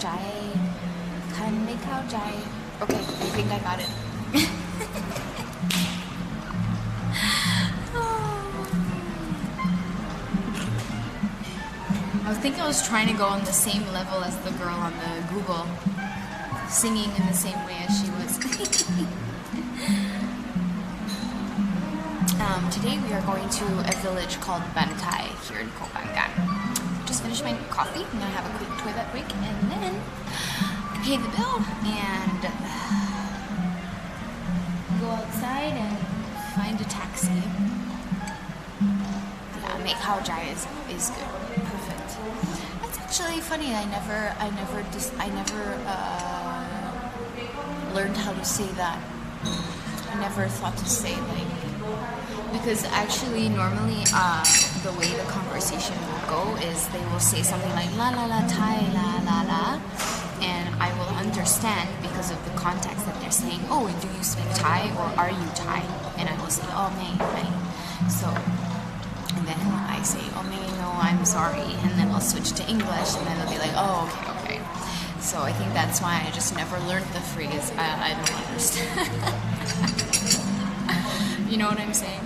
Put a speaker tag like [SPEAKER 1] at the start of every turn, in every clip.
[SPEAKER 1] ใจคันไม่เข้าใจ Okay, I think I got it. I was thinking I was trying to go on the same level as the girl on the Google, singing in the same way as she was. Today we are going to a village called Bankai here in Koh Phangan. Just finished my coffee. I'm gonna have a quick toilet break and then pay the bill and go outside and find a taxi. Yeah, make Khao Jai is good, perfect. It's actually funny. I never learned how to say that. I never thought to say like, because actually normally the way the conversation will go is they will say something like la la la Thai la la la, and I will understand because of the context that they're saying, oh, do you speak Thai or are you Thai? And I will say, oh, may. So, and then I say, oh, may, no, I'm sorry, and then I'll switch to English, and then they'll be like, oh, okay. So I think that's why I just never learned the phrase. I don't understand. You know what I'm saying?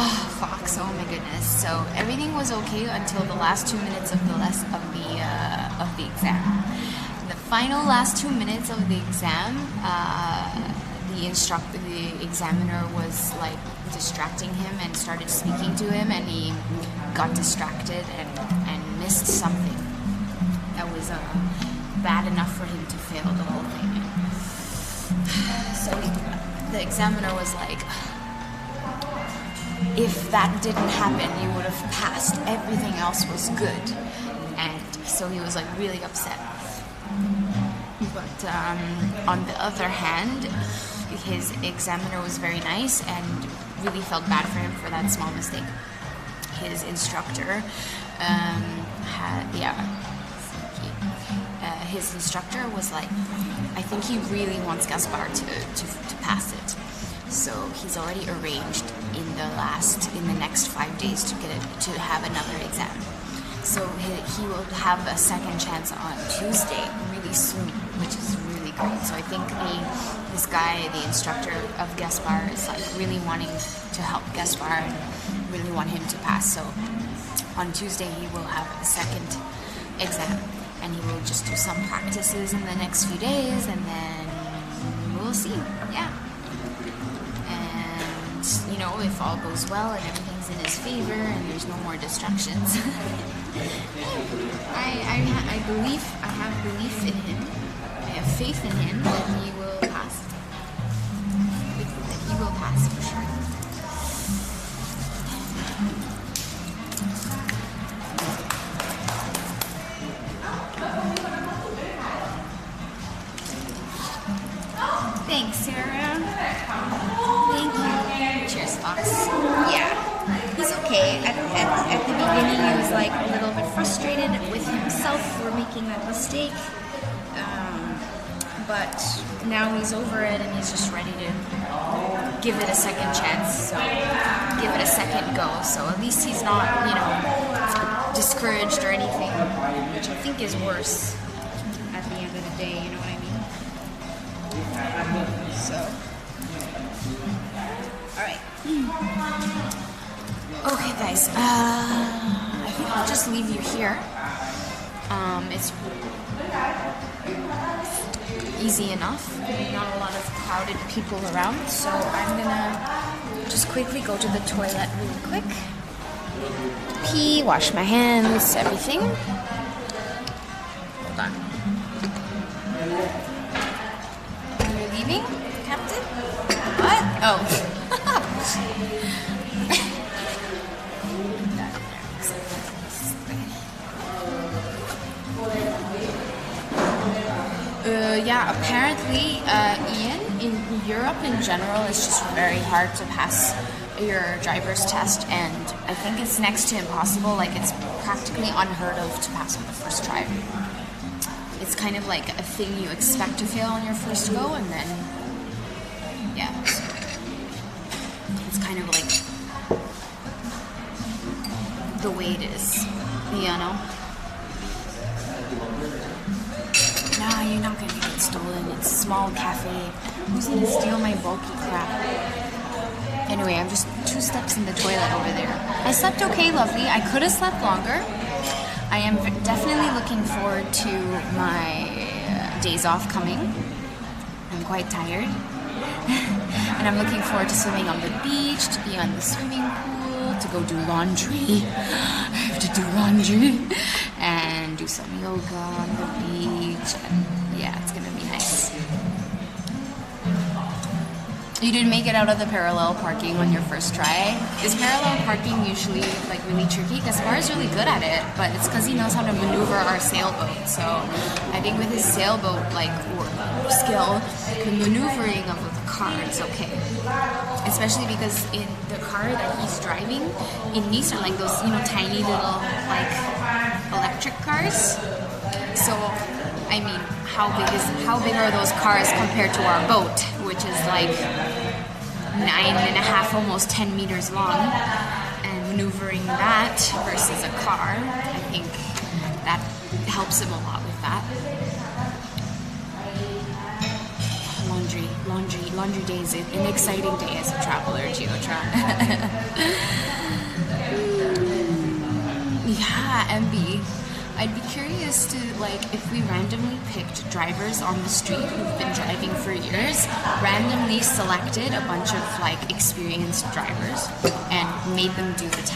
[SPEAKER 1] Oh, Fox! Oh my goodness! So everything was okay until the last 2 minutes of the exam. The final last 2 minutes of the exam, the examiner was like distracting him and started speaking to him, and he got distracted and missed something that was bad enough for him to fail the whole thing. So the examiner was like, if that didn't happen, you would have passed. Everything else was good. And so he was like really upset. But on the other hand, his examiner was very nice and really felt bad for him for that small mistake. His instructor his instructor was like, I think he really wants Gaspar to pass it. So he's already arranged in the next 5 days to have another exam. So he will have a second chance on Tuesday, really soon, which is really great. So I think this guy, the instructor of Gaspar, is like really wanting to help Gaspar and really want him to pass. So on Tuesday he will have a second exam, and he will just do some practices in the next few days, and then we'll see. Yeah. You know, if all goes well and everything's in his favor and there's no more distractions, I have belief in him. I have faith in him that he will pass. That he will pass for sure. Thanks, Sarah. Thank you. Cheers, Fox.
[SPEAKER 2] Yeah, he's okay. At the beginning, he was like a little bit frustrated with himself for making that mistake. But now he's over it and he's just ready to give it a second chance. So give it a second go. So at least he's not, discouraged or anything, which I think is worse at the end of the day. You know what I mean? So. Alright.
[SPEAKER 1] Okay, guys. I think I'll just leave you here. It's easy enough. Not a lot of crowded people around, so I'm gonna just quickly go to the toilet really quick. Pee, wash my hands, everything. Hold on. You're leaving, Captain? What? Oh. Yeah, apparently, Ian, in Europe in general, it's just very hard to pass your driver's test, and I think it's next to impossible. Like, it's practically unheard of to pass on the first try. It's kind of like a thing you expect to fail on your first go, and then, yeah. So it's kind of like the way it is, you know? Nah, you're not gonna get stolen. It's a small cafe. Who's gonna steal my bulky crap? Anyway, I'm just 2 steps in the toilet over there. I slept okay, lovely. I could have slept longer. I am definitely looking forward to my days off coming. I'm quite tired. And I'm looking forward to swimming on the beach, to be on the swimming pool, to go do laundry. I have to do laundry. And do some yoga on the beach. And yeah, it's gonna be nice. You didn't make it out of the parallel parking on your first try. Is parallel parking usually like really tricky? Gaspar is really good at it, but it's because he knows how to maneuver our sailboat. So I think with his sailboat like skill, the maneuvering of the car is okay. Especially because in the car that he's driving in Nice are like those, you know, tiny little like electric cars. So I mean, how big are those cars compared to our boat, which is like 9.5, almost 10 meters long, and maneuvering that versus a car, I think that helps him a lot with that. Laundry day is an exciting day as a traveler, Geotron. Yeah, MB. I'd be curious to, like, if we randomly picked drivers on the street who've been driving for years, randomly selected a bunch of, like, experienced drivers and made them do the test.